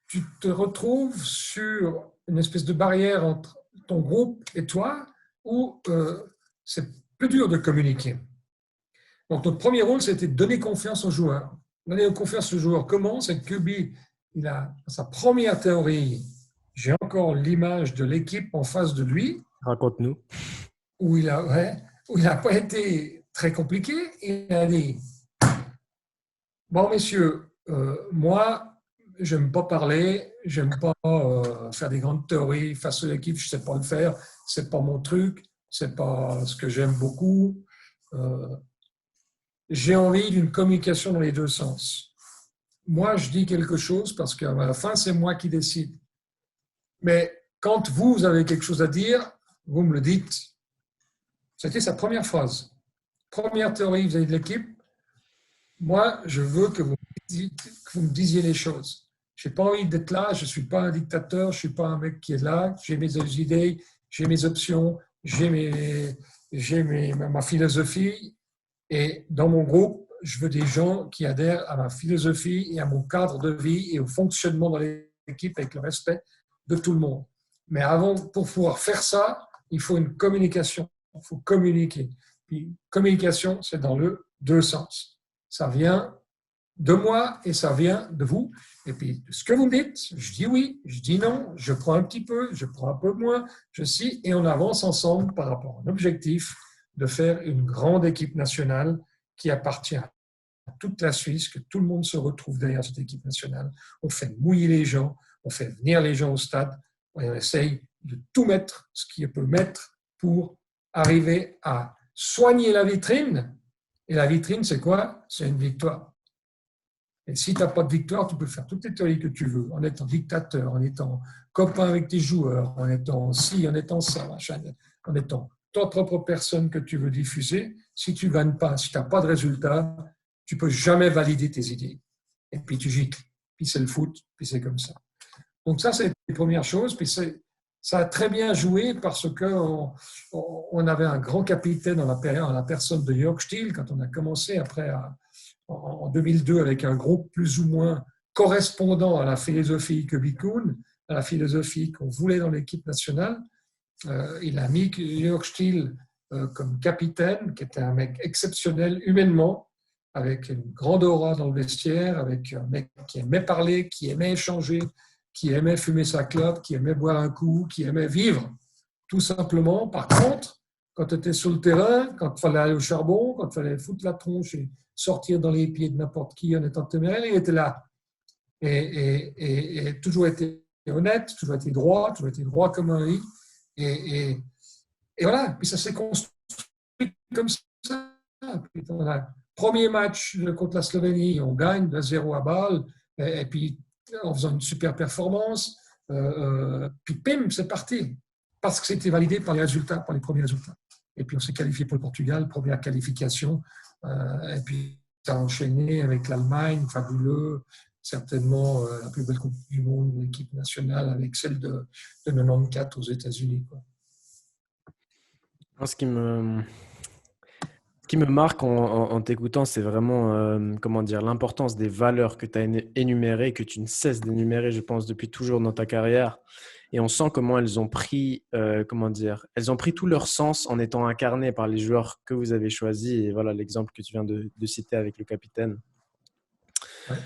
tu te retrouves sur une espèce de barrière entre ton groupe et toi où c'est plus dur de communiquer. Donc notre premier rôle, c'était de donner confiance aux joueurs. Donner confiance aux joueurs, comment? C'est que Kirby, il a sa première théorie. J'ai encore l'image de l'équipe en face de lui. Raconte-nous. Où il n'a pas été très compliqué. Il a dit, bon, messieurs, moi, j'aime pas parler, j'aime pas faire des grandes théories face à l'équipe, je sais pas le faire, c'est pas mon truc, c'est pas ce que j'aime beaucoup. J'ai envie d'une communication dans les deux sens. Moi, je dis quelque chose parce qu'à la fin, c'est moi qui décide. Mais quand vous avez quelque chose à dire, vous me le dites. C'était sa première phrase. Première théorie vis-à-vis de l'équipe. Moi, je veux que vous me disiez les choses. Je n'ai pas envie d'être là, je ne suis pas un dictateur, je ne suis pas un mec qui est là, j'ai mes idées, j'ai mes options, ma philosophie. Et dans mon groupe, je veux des gens qui adhèrent à ma philosophie et à mon cadre de vie et au fonctionnement de l'équipe avec le respect de tout le monde. Mais pour pouvoir faire ça, il faut une communication. Il faut communiquer. Puis, communication, c'est dans le deux sens. Ça vient de moi et ça vient de vous. Et puis, ce que vous me dites, je dis oui, je dis non, je prends un petit peu, je prends un peu moins, et on avance ensemble par rapport à un objectif de faire une grande équipe nationale qui appartient à toute la Suisse, que tout le monde se retrouve derrière cette équipe nationale. On fait mouiller les gens, on fait venir les gens au stade, et on essaye de tout mettre ce qu'il peut mettre pour arriver à soigner la vitrine. Et la vitrine, c'est quoi? C'est une victoire. Et si tu n'as pas de victoire, tu peux faire toutes les théories que tu veux, en étant dictateur, en étant copain avec tes joueurs, en étant ci, en étant ça, machin, en étant ta propre personne que tu veux diffuser. Si tu ne gagnes pas, si tu n'as pas de résultat, tu ne peux jamais valider tes idées. Et puis tu gicles. Puis c'est le foot, puis c'est comme ça. Donc ça, c'est la première chose. Puis ça a très bien joué parce qu'on avait un grand capitaine en la personne de Jörg Stiel quand on a commencé après en 2002 avec un groupe plus ou moins correspondant à la philosophie Kirby Kuhn, à la philosophie qu'on voulait dans l'équipe nationale. Il a mis Jörg Stiel comme capitaine, qui était un mec exceptionnel humainement, avec une grande aura dans le vestiaire, avec un mec qui aimait parler, qui aimait échanger, qui aimait fumer sa clope, qui aimait boire un coup, qui aimait vivre, tout simplement. Par contre, quand tu étais sur le terrain, quand il fallait aller au charbon, quand il fallait foutre la tronche et sortir dans les pieds de n'importe qui en étant téméraire, il était là. Et toujours été honnête, toujours été droit comme un i. Et voilà, puis ça s'est construit comme ça. Puis premier match contre la Slovénie, on gagne 2-0 à Bâle, et puis en faisant une super performance, puis pim, c'est parti. Parce que c'était validé par les résultats, par les premiers résultats. Et puis on s'est qualifié pour le Portugal, première qualification, et puis ça a enchaîné avec l'Allemagne, fabuleux, certainement la plus belle Coupe du Monde de l'équipe nationale, avec celle de 94 aux États-Unis, quoi. Ce qui me marque en t'écoutant, c'est vraiment comment dire, l'importance des valeurs que tu as énumérées, que tu ne cesses d'énumérer, je pense, depuis toujours dans ta carrière. Et on sent comment elles ont pris, comment dire, elles ont pris tout leur sens en étant incarnées par les joueurs que vous avez choisis. Et voilà l'exemple que tu viens de citer avec le capitaine. Ouais.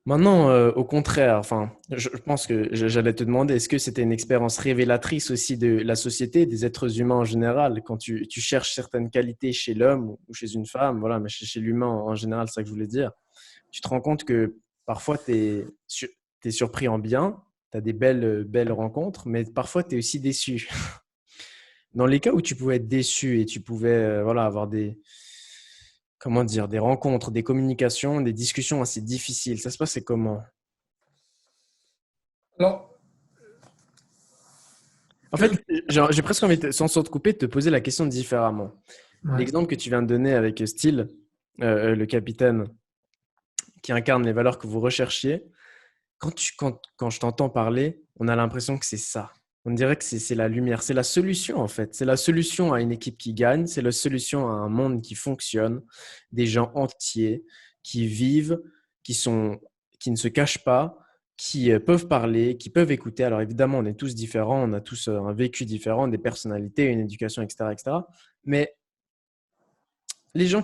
Maintenant, au contraire, enfin, je pense que j'allais te demander, est-ce que c'était une expérience révélatrice aussi de la société, des êtres humains en général, quand tu cherches certaines qualités chez l'homme ou chez une femme, voilà, mais chez l'humain en général, c'est ça que je voulais dire. Tu te rends compte que parfois tu es surpris en bien, tu as des belles rencontres, mais parfois tu es aussi déçu. Dans les cas où tu pouvais être déçu et tu pouvais voilà, avoir comment dire, des rencontres, des communications, des discussions assez difficiles. Ça se passait comment? Alors, En fait, j'ai presque envie, sans te couper, de te poser la question différemment. ouais. L'exemple que tu viens de donner avec Steele, le capitaine qui incarne les valeurs que vous recherchiez, quand je t'entends parler, on a l'impression que c'est ça. On dirait que c'est la lumière, c'est la solution en fait. C'est la solution à une équipe qui gagne, c'est la solution à un monde qui fonctionne, des gens entiers qui vivent, qui ne se cachent pas, qui peuvent parler, qui peuvent écouter. Alors évidemment, on est tous différents, on a tous un vécu différent, des personnalités, une éducation, etc., etc. Mais les gens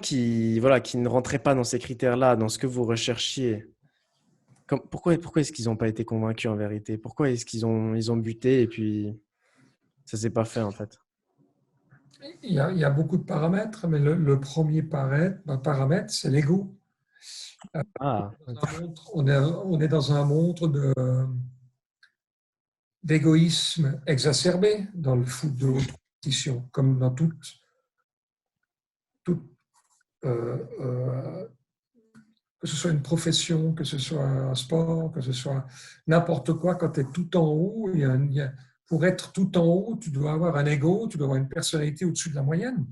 voilà, qui ne rentraient pas dans ces critères-là, dans ce que vous recherchiez, pourquoi est-ce qu'ils n'ont pas été convaincus en vérité? Pourquoi est-ce ils ont buté et puis ça s'est pas fait en fait? Il y a beaucoup de paramètres, mais le premier paramètre, c'est l'ego. Ah, On est dans un monde d'égoïsme exacerbé dans le foot de haute compétition, comme dans toute que ce soit une profession, que ce soit un sport, que ce soit n'importe quoi, quand tu es tout en haut, pour être tout en haut, tu dois avoir un ego, tu dois avoir une personnalité au-dessus de la moyenne.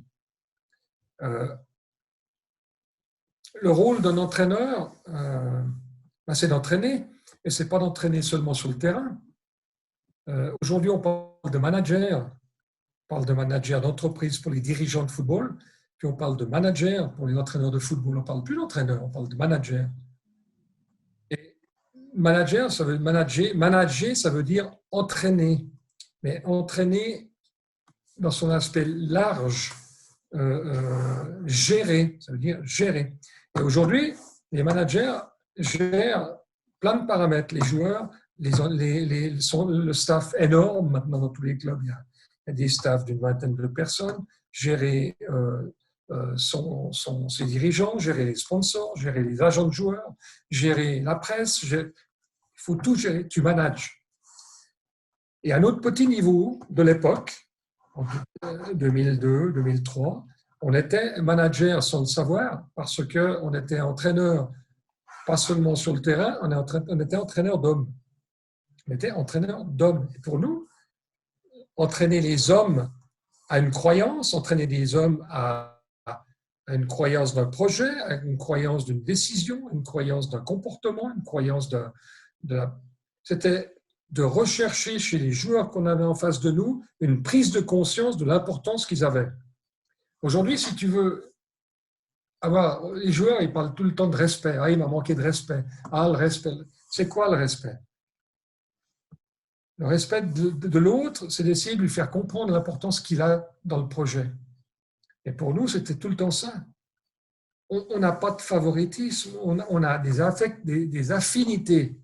Le rôle d'un entraîneur, c'est d'entraîner, et ce n'est pas d'entraîner seulement sur le terrain. Aujourd'hui, on parle de manager, on parle de manager d'entreprise pour les dirigeants de football, puis on parle de manager pour les entraîneurs de football. On ne parle plus d'entraîneur, on parle de manager. Et manager, ça veut manager, ça veut dire entraîner, mais entraîner dans son aspect large, gérer, ça veut dire gérer. Et aujourd'hui, les managers gèrent plein de paramètres. Les joueurs, le staff énorme maintenant dans tous les clubs. Il y a des staffs d'une vingtaine de personnes. Gérer ses dirigeants, gérer les sponsors, gérer les agents de joueurs, gérer la presse. Il faut tout gérer. Tu manages. Et à un autre petit niveau de l'époque, en 2002, 2003, on était manager sans le savoir parce qu'on était entraîneur, pas seulement sur le terrain, on était entraîneur d'hommes. On était entraîneur d'hommes. Et pour nous, entraîner les hommes à une croyance, entraîner des hommes à une croyance d'un projet, à une croyance d'une décision, une croyance d'un comportement, une croyance c'était de rechercher chez les joueurs qu'on avait en face de nous une prise de conscience de l'importance qu'ils avaient. Aujourd'hui, si tu veux avoir... Les joueurs, ils parlent tout le temps de respect. Ah, il m'a manqué de respect. Ah, le respect. C'est quoi le respect? Le respect de l'autre, c'est d'essayer de lui faire comprendre l'importance qu'il a dans le projet. Et pour nous, c'était tout le temps ça. on n'a pas de favoritisme, on a des affects, des affinités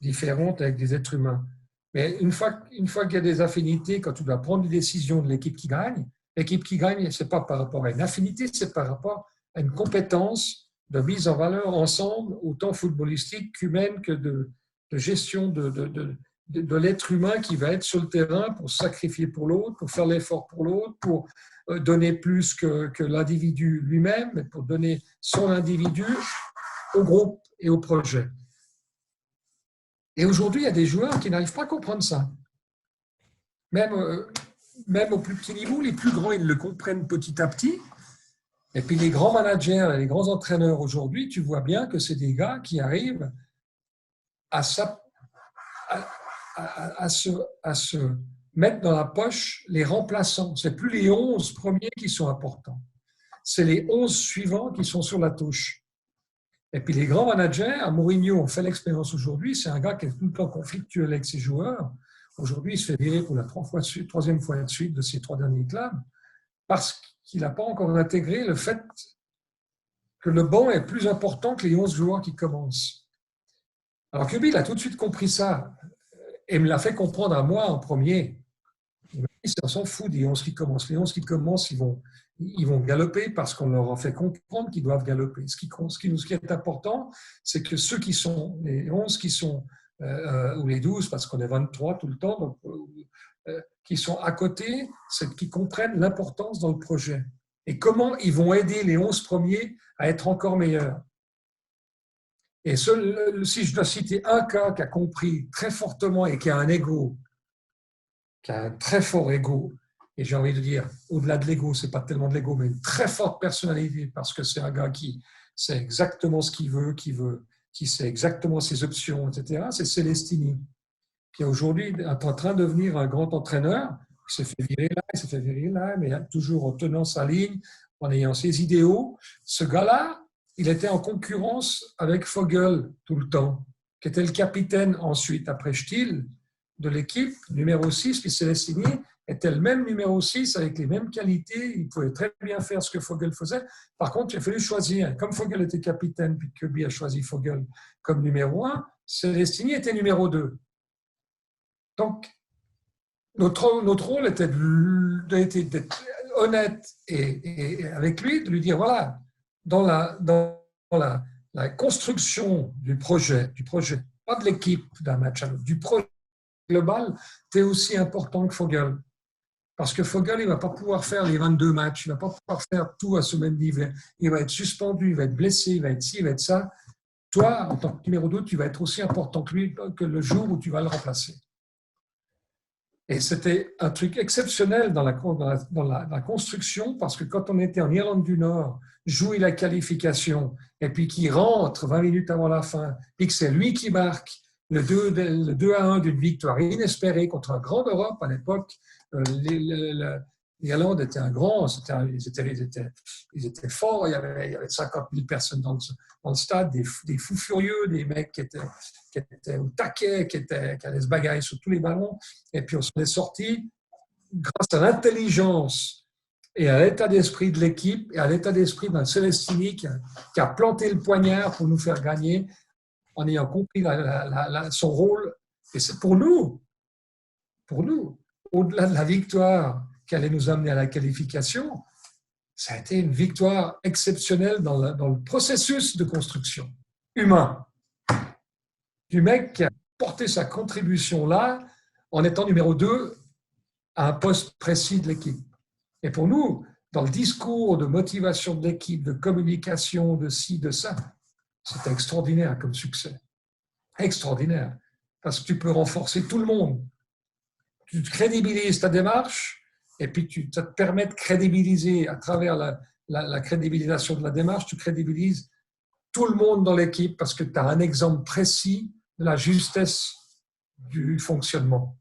différentes avec des êtres humains. Mais une fois qu'il y a des affinités, quand tu dois prendre des décisions de l'équipe qui gagne, ce n'est pas par rapport à une affinité, c'est par rapport à une compétence de mise en valeur ensemble, autant footballistique qu'humaine, que de gestion de l'être humain qui va être sur le terrain pour se sacrifier pour l'autre, pour faire l'effort pour l'autre, pour donner plus que l'individu lui-même, mais pour donner son individu au groupe et au projet. Et aujourd'hui, il y a des joueurs qui n'arrivent pas à comprendre ça. Même au plus petit niveau, les plus grands, ils le comprennent petit à petit. Et puis les grands managers et les grands entraîneurs aujourd'hui, tu vois bien que c'est des gars qui arrivent à se mettre dans la poche les remplaçants. Ce n'est plus les 11 premiers qui sont importants. C'est les 11 suivants qui sont sur la touche. Et puis les grands managers, à Mourinho, on fait l'expérience aujourd'hui, c'est un gars qui est tout le temps conflictuel avec ses joueurs. Aujourd'hui, il se fait virer pour la troisième fois de suite de ses 3 derniers clubs parce qu'il n'a pas encore intégré le fait que le banc est plus important que les 11 joueurs qui commencent. Alors Kubi, il a tout de suite compris ça et me l'a fait comprendre à moi en premier. Il m'a dit, on s'en fout des 11 qui commencent. Les 11 qui commencent, ils vont galoper parce qu'on leur a fait comprendre qu'ils doivent galoper. Ce qui est important, c'est que ceux qui sont, les 11 qui sont, ou les 12, parce qu'on est 23 tout le temps, donc, qui sont à côté, c'est qu'ils comprennent l'importance dans le projet. Et comment ils vont aider les 11 premiers à être encore meilleurs. Et si je dois citer un cas qui a compris très fortement et qui a un ego, qui a un très fort ego, et j'ai envie de dire, au-delà de l'ego, ce n'est pas tellement de l'ego, mais une très forte personnalité, parce que c'est un gars qui sait exactement ce qu'il veut, qui sait exactement ses options, etc., c'est Celestini, qui aujourd'hui est en train de devenir un grand entraîneur. Il s'est fait virer là, il s'est fait virer là, mais toujours en tenant sa ligne, en ayant ses idéaux. Ce gars-là, il était en concurrence avec Vogel tout le temps, qui était le capitaine ensuite, après Stiel, de l'équipe, numéro 6, puis Celestini était le même numéro 6 avec les mêmes qualités. Il pouvait très bien faire ce que Vogel faisait. Par contre, il a fallu choisir. Comme Vogel était capitaine, puis Kubi a choisi Vogel comme numéro 1, Celestini était numéro 2. Donc, notre rôle était d'être honnête et avec lui, de lui dire, voilà, dans la construction du projet, pas de l'équipe d'un match à l'autre, du projet global, tu es aussi important que Vogel. Parce que Vogel, il ne va pas pouvoir faire les 22 matchs, il ne va pas pouvoir faire tout à ce même niveau. Il va être suspendu, il va être blessé, il va être ci, il va être ça. Toi, en tant que numéro 2, tu vas être aussi important que lui que le jour où tu vas le remplacer. Et c'était un truc exceptionnel dans la construction, parce que quand on était en Irlande du Nord, jouer la qualification, et puis qu'il rentre 20 minutes avant la fin, et que c'est lui qui marque le 2-1 d'une victoire inespérée contre un grand Europe à l'époque, l'Irlande était un grand, ils étaient forts, il y avait 50 000 personnes dans le stade, des fous furieux, des mecs qui étaient au taquet, qui allaient se bagarrer sur tous les ballons. Et puis on s'en est sorti grâce à l'intelligence et à l'état d'esprit de l'équipe et à l'état d'esprit d'un Celestini qui a planté le poignard pour nous faire gagner en ayant compris son rôle. Et c'est pour nous, au-delà de la victoire qui allait nous amener à la qualification, ça a été une victoire exceptionnelle dans le processus de construction humain. Du mec qui a porté sa contribution là en étant numéro 2 à un poste précis de l'équipe. Et pour nous, dans le discours de motivation de l'équipe, de communication, de ci, de ça, c'était extraordinaire comme succès. Extraordinaire. Parce que tu peux renforcer tout le monde. Tu crédibilises ta démarche et puis ça te permet de crédibiliser à travers la crédibilisation de la démarche, tu crédibilises tout le monde dans l'équipe parce que tu as un exemple précis de la justesse du fonctionnement.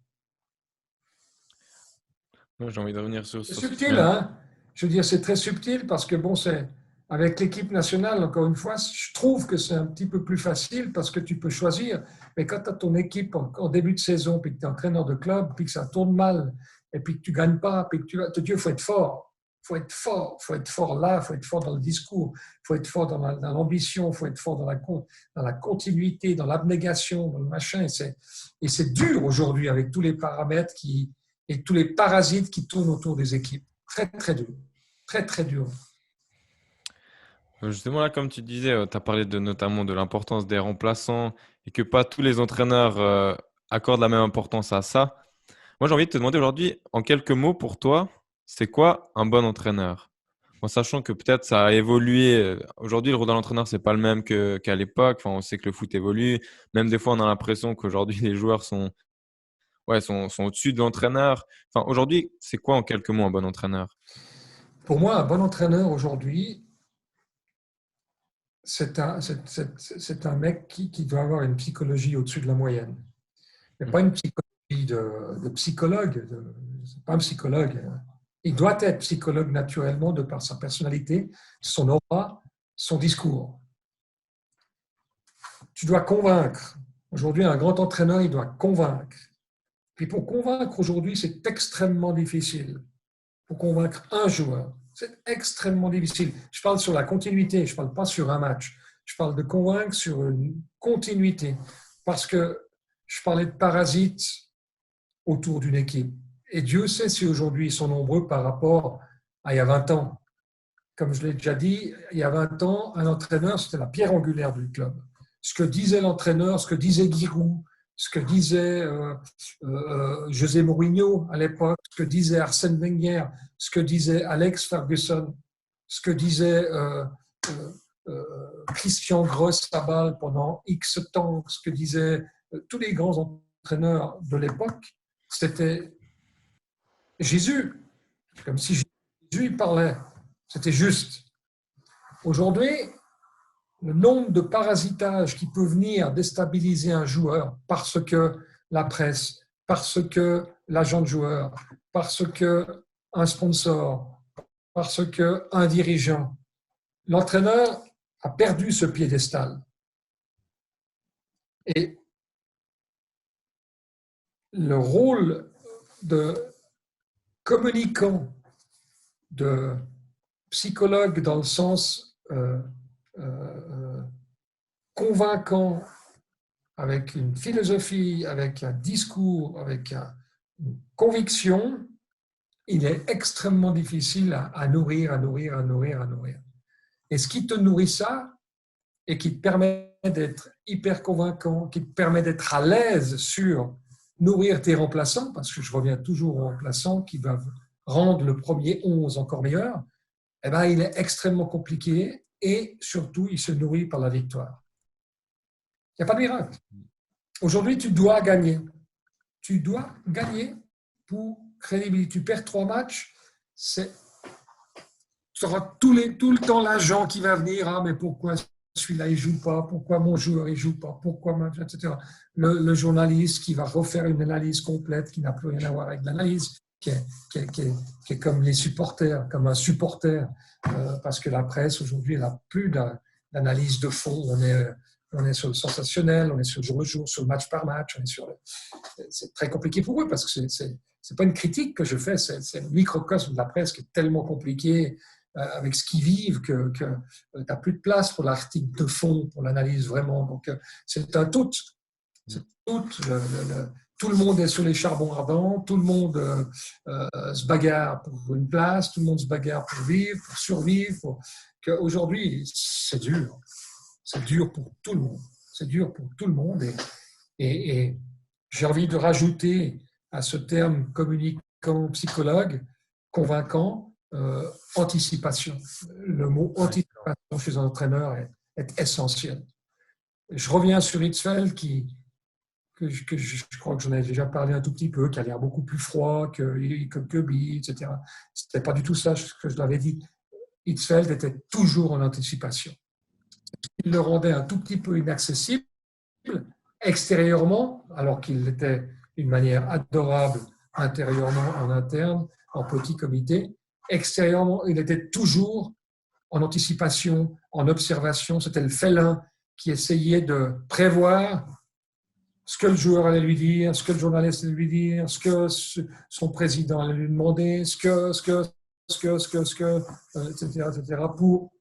Moi, j'ai envie de revenir sur... C'est subtil, hein? Je veux dire, c'est très subtil parce que, bon, c'est avec l'équipe nationale, encore une fois, je trouve que c'est un petit peu plus facile parce que tu peux choisir. Mais quand tu as ton équipe en début de saison, puis que tu es entraîneur de club, puis que ça tourne mal, et puis que tu ne gagnes pas, puis que Dieu, il faut être fort. faut être fort. Il faut être fort là, il faut être fort dans le discours, il faut être fort dans l'ambition, il faut être fort dans la continuité, dans l'abnégation, dans le machin. Et c'est dur aujourd'hui avec tous les paramètres et tous les parasites qui tournent autour des équipes. Très, très dur. Très, très dur. Justement, là, comme tu disais, tu as parlé notamment de l'importance des remplaçants et que pas tous les entraîneurs accordent la même importance à ça. Moi, j'ai envie de te demander aujourd'hui, en quelques mots pour toi, c'est quoi un bon entraîneur? En sachant que peut-être ça a évolué. Aujourd'hui, le rôle d'un entraîneur, c'est pas le même qu'à l'époque. Enfin, on sait que le foot évolue. Même des fois, on a l'impression qu'aujourd'hui, les joueurs sont au-dessus de l'entraîneur. Enfin, aujourd'hui, c'est quoi en quelques mots un bon entraîneur? Pour moi, un bon entraîneur aujourd'hui, c'est un mec qui doit avoir une psychologie au-dessus de la moyenne. Mais pas une psychologie de psychologue, c'est pas un psychologue. Il doit être psychologue naturellement de par sa personnalité, son aura, son discours. Tu dois convaincre. Aujourd'hui, un grand entraîneur, il doit convaincre. Puis pour convaincre aujourd'hui, c'est extrêmement difficile. Pour convaincre un joueur, c'est extrêmement difficile. Je parle sur la continuité, je ne parle pas sur un match. Je parle de convaincre sur une continuité. Parce que je parlais de parasites autour d'une équipe. Et Dieu sait si aujourd'hui ils sont nombreux par rapport à il y a 20 ans. Comme je l'ai déjà dit, il y a 20 ans, un entraîneur, c'était la pierre angulaire du club. Ce que disait l'entraîneur, ce que disait Giroud, ce que disait José Mourinho à l'époque, ce que disait Arsène Wenger, ce que disait Alex Ferguson, ce que disait Christian Gross à Bâle pendant X temps, ce que disaient tous les grands entraîneurs de l'époque, c'était Jésus. Comme si Jésus parlait. C'était juste. Aujourd'hui, le nombre de parasitages qui peut venir déstabiliser un joueur parce que la presse, parce que l'agent de joueur, parce qu'un sponsor, parce qu'un dirigeant. L'entraîneur a perdu ce piédestal. Et le rôle de communicant, de psychologue dans le sens convaincant, avec une philosophie, avec un discours, avec une conviction, il est extrêmement difficile à nourrir. Et ce qui te nourrit ça, et qui te permet d'être hyper convaincant, qui te permet d'être à l'aise sur nourrir tes remplaçants, parce que je reviens toujours aux remplaçants qui doivent rendre le premier 11 encore meilleur, eh ben, il est extrêmement compliqué et surtout, il se nourrit par la victoire. Il n'y a pas de miracle. Aujourd'hui, tu dois gagner. Tu dois gagner pour crédibilité. Tu perds 3 matchs, tu auras tout le temps l'agent qui va venir. Ah, mais pourquoi celui-là, il ne joue pas? Pourquoi mon joueur, il ne joue pas? Pourquoi, etc. Le journaliste qui va refaire une analyse complète qui n'a plus rien à voir avec l'analyse, qui est comme les supporters, comme un supporter, parce que la presse, aujourd'hui, elle n'a plus d'analyse de fond. On est sur le sensationnel, on est sur le jour le jour, sur le match par match. C'est très compliqué pour eux parce que c'est pas une critique que je fais, c'est le microcosme de la presse qui est tellement compliqué avec ce qu'ils vivent que tu n'as plus de place pour l'article de fond, pour l'analyse vraiment. Donc c'est un tout. C'est tout. Tout le monde est sur les charbons ardents, tout le monde se bagarre pour une place, tout le monde se bagarre pour vivre, pour survivre. Aujourd'hui, c'est dur. C'est dur pour tout le monde. C'est dur pour tout le monde. Et j'ai envie de rajouter à ce terme communicant, psychologue, convaincant, anticipation. Le mot anticipation chez un entraîneur est essentiel. Je reviens sur Hitzfeld que je crois que j'en ai déjà parlé un tout petit peu, qui a l'air beaucoup plus froid que Kobe, etc. Ce n'était pas du tout ça que je l'avais dit. Hitzfeld était toujours en anticipation. Il le rendait un tout petit peu inaccessible extérieurement, alors qu'il était d'une manière adorable intérieurement, en interne, en petit comité. Extérieurement, il était toujours en anticipation, en observation. C'était le félin qui essayait de prévoir ce que le joueur allait lui dire, ce que le journaliste allait lui dire, ce que son président allait lui demander, ce que etc., pour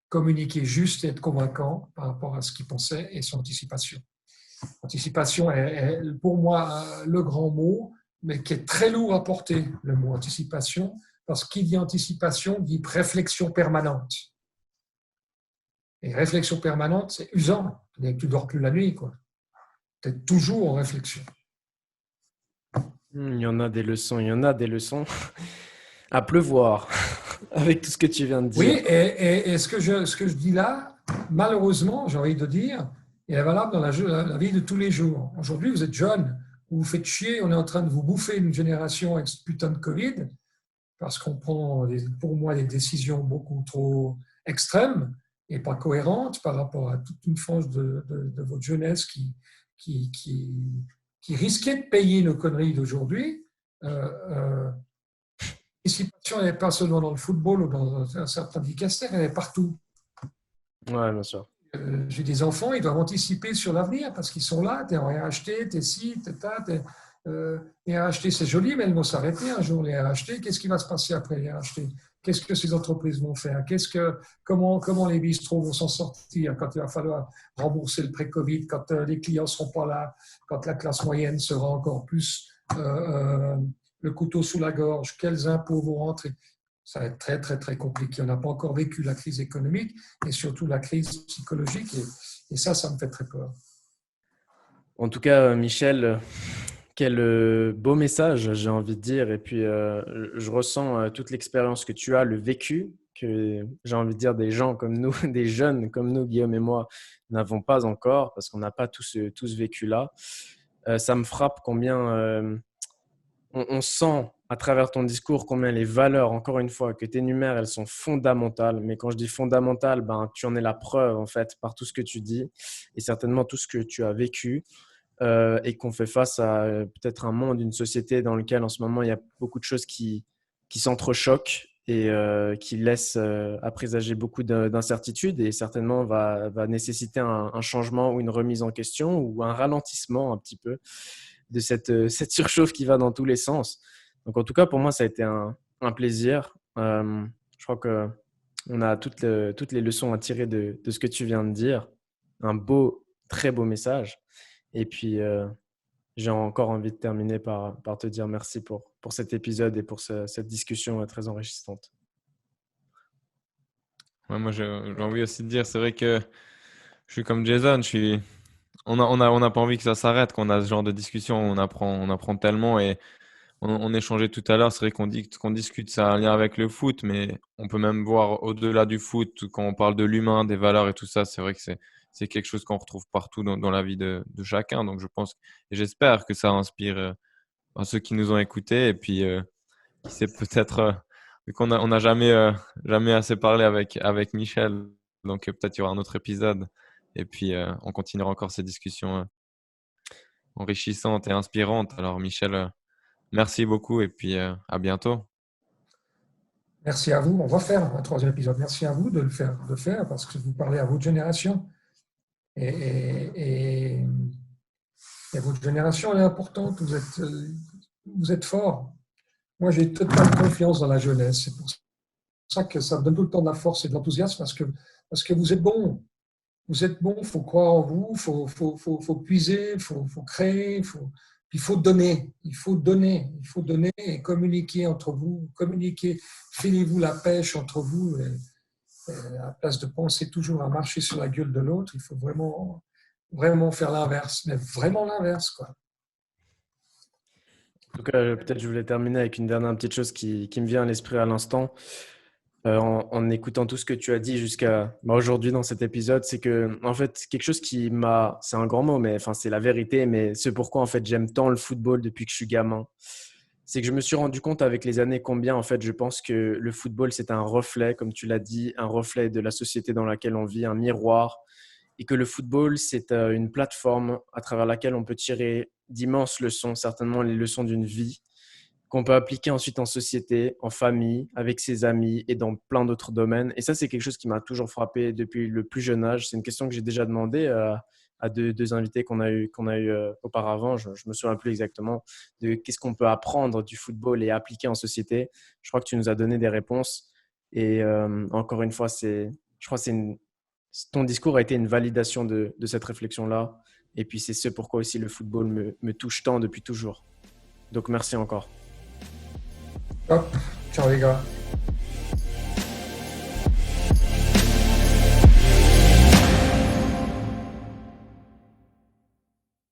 communiquer juste et être convaincant par rapport à ce qu'il pensait et son anticipation. Anticipation est pour moi le grand mot, mais qui est très lourd à porter, le mot anticipation, parce qu'il dit anticipation, dit réflexion permanente. Et réflexion permanente, c'est usant. Tu ne dors plus la nuit, quoi. Tu es toujours en réflexion. Il y en a des leçons, il y en a des leçons. À pleuvoir, avec tout ce que tu viens de dire. Oui, et ce que je dis là, malheureusement, j'ai envie de dire, il est valable dans la vie de tous les jours. Aujourd'hui, vous êtes jeune, vous vous faites chier, on est en train de vous bouffer une génération avec ce putain de Covid, parce qu'on prend, pour moi, des décisions beaucoup trop extrêmes et pas cohérentes par rapport à toute une frange de votre jeunesse qui risquait de payer nos conneries d'aujourd'hui. L'anticipation, elle n'est pas seulement dans le football ou dans un certain dicaster, elle est partout. Ouais, bien sûr. J'ai des enfants, ils doivent anticiper sur l'avenir parce qu'ils sont là, tu es en RHT, tu es ci, tu es ça. Les RHT, c'est joli, mais elles vont s'arrêter un jour, les RHT. Qu'est-ce qui va se passer après les RHT? Qu'est-ce que ces entreprises vont faire? Comment les bistrots vont s'en sortir quand il va falloir rembourser le pré-Covid, quand les clients ne seront pas là, quand la classe moyenne sera encore plus le couteau sous la gorge? Quels impôts vont rentrer? Ça va être très, très, très compliqué. On n'a pas encore vécu la crise économique et surtout la crise psychologique. Et ça me fait très peur. En tout cas, Michel, quel beau message, j'ai envie de dire. Et puis, je ressens toute l'expérience que tu as, le vécu, que j'ai envie de dire des gens comme nous, des jeunes comme nous, Guillaume et moi, n'avons pas encore parce qu'on n'a pas tout ce vécu-là. Ça me frappe combien on sent à travers ton discours combien les valeurs, encore une fois, que tu énumères, elles sont fondamentales. Mais quand je dis fondamentales, ben, tu en es la preuve, en fait, par tout ce que tu dis et certainement tout ce que tu as vécu. Et qu'on fait face à peut-être un monde, une société dans lequel en ce moment il y a beaucoup de choses qui s'entrechoquent et qui laissent à présager beaucoup d'incertitudes et certainement va nécessiter un changement ou une remise en question ou un ralentissement un petit peu de cette surchauffe qui va dans tous les sens. Donc en tout cas pour moi ça a été un plaisir. Je crois qu'on a toutes les leçons à tirer de ce que tu viens de dire. Un beau, très beau message. Et puis, j'ai encore envie de terminer par te dire merci pour cet épisode et pour cette discussion très enrichissante. Ouais, moi, j'ai envie aussi de dire, c'est vrai que je suis comme Jason, on n'a pas envie que ça s'arrête, qu'on a ce genre de discussion, on apprend tellement et on échangeait tout à l'heure, c'est vrai qu'on discute, ça a un lien avec le foot, mais on peut même voir au-delà du foot, quand on parle de l'humain, des valeurs et tout ça, c'est vrai que c'est quelque chose qu'on retrouve partout dans la vie de chacun. Donc je pense et j'espère que ça inspire ceux qui nous ont écoutés et puis qui sait peut-être vu qu'on a on n'a jamais assez parlé avec Michel, donc peut-être il y aura un autre épisode et puis on continuera encore ces discussions enrichissantes et inspirantes. Alors Michel, merci beaucoup et puis à bientôt. Merci à vous. On va faire un troisième épisode. Merci à vous de le faire parce que vous parlez à votre génération. Et votre génération, elle est importante. Vous êtes forts. Moi, j'ai totale confiance dans la jeunesse. C'est pour ça que ça me donne tout le temps de la force et de l'enthousiasme parce que vous êtes bons. Vous êtes bons, il faut croire en vous, il faut puiser, il faut créer, il faut donner. Il faut donner et communiquer entre vous. Communiquer, filez-vous la pêche entre vous. Et à la place de penser toujours à marcher sur la gueule de l'autre, il faut vraiment, vraiment faire l'inverse. Mais vraiment l'inverse, quoi. En tout cas, peut-être je voulais terminer avec une dernière petite chose qui me vient à l'esprit à l'instant. En écoutant tout ce que tu as dit jusqu'à aujourd'hui dans cet épisode, c'est que en fait quelque chose c'est un grand mot, mais enfin c'est la vérité, mais c'est pourquoi en fait j'aime tant le football depuis que je suis gamin, c'est que je me suis rendu compte avec les années combien en fait je pense que le football c'est un reflet, comme tu l'as dit, un reflet de la société dans laquelle on vit, un miroir, et que le football c'est une plateforme à travers laquelle on peut tirer d'immenses leçons, certainement les leçons d'une vie qu'on peut appliquer ensuite en société, en famille, avec ses amis et dans plein d'autres domaines. Et ça, c'est quelque chose qui m'a toujours frappé depuis le plus jeune âge. C'est une question que j'ai déjà demandé à deux invités qu'on a eu auparavant. Je me souviens plus exactement de qu'est-ce qu'on peut apprendre du football et appliquer en société. Je crois que tu nous as donné des réponses. Et encore une fois, je crois que ton discours a été une validation de cette réflexion-là. Et puis, c'est ce pourquoi aussi le football me touche tant depuis toujours. Donc, merci encore. Hop, ciao les gars.